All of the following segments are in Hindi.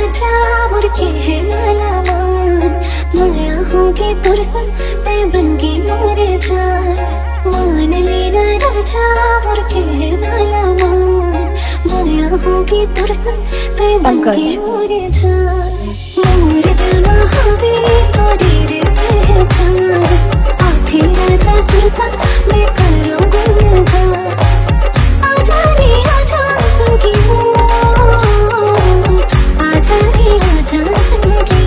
राजा और कहलाला माया होगी तुरसन ते बनगी मोरे जान मान लेना राजा और कहलाला माया होगी तुरसन ते बनगी मोरे जान मोरे दिल में हवे तोड़ी रे पहचान आखे राजा सुल्तान मैं करूँ गुनगान आजा रे आजा संगी आजा रे आजा संगी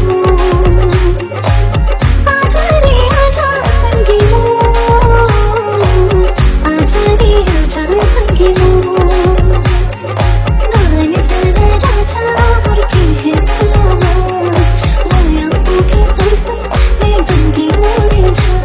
आजा रे आजा संगी आजा रे आजा संगी मान जाना राजा और कहलाला माया होगी तुरसन मैं बनगी मोरे जान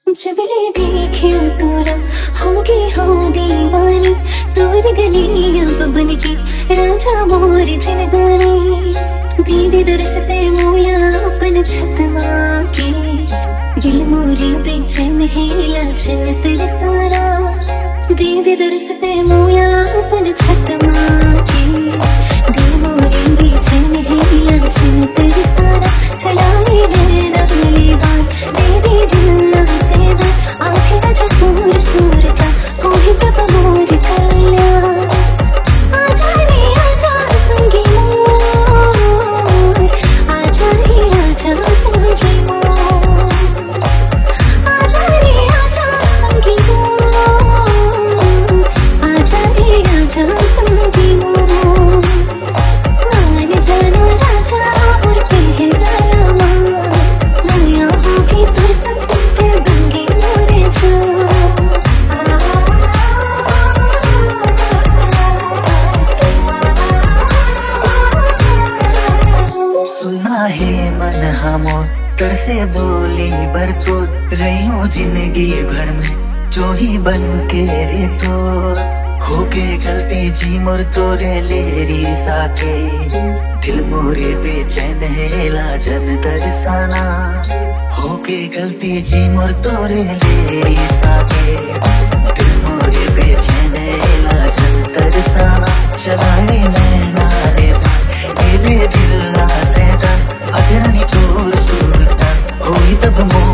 जब ले देखियो तोरा होगी हो दीवानी तोर गलियां बन की राजा मोर जिनगानी दीदी दरसते मोया अपन छतवा के दिल मोरे बेचैन हिला चल तेरे सारा दीदी दरसते मोया अपन छतवा के दिल मोरे बेचैन हिला चल तेरे सारा चलाए रहना ले बात दीदी दिल तेरा आखे राजा पूर सूरता कोई तब मोर कल्या आजा रे आजा संगी मोर आजा रे आजा संगी मोर आजा रे आजा संगी मोर आजा रे आजा संगी मोर मान जाना राजा और कहलाला माया होगी तुरसन ते बनगी मोरे जान सुना है मन हमो कर से बोली बरतूत रही हूँ जिंदगी भर में जो ही बन के रे तो होके गलती जी मोर तोरे लेरी साके दिल मोरे बेचैन है लाजन तरसाना होके गलती जी मोर तोरे लेरी साके दिल मोरे बेचैन है लाजन तरसाना चलाए नैना रे दिल ना तेरा अधरनी चोर सुरता होई तब मोर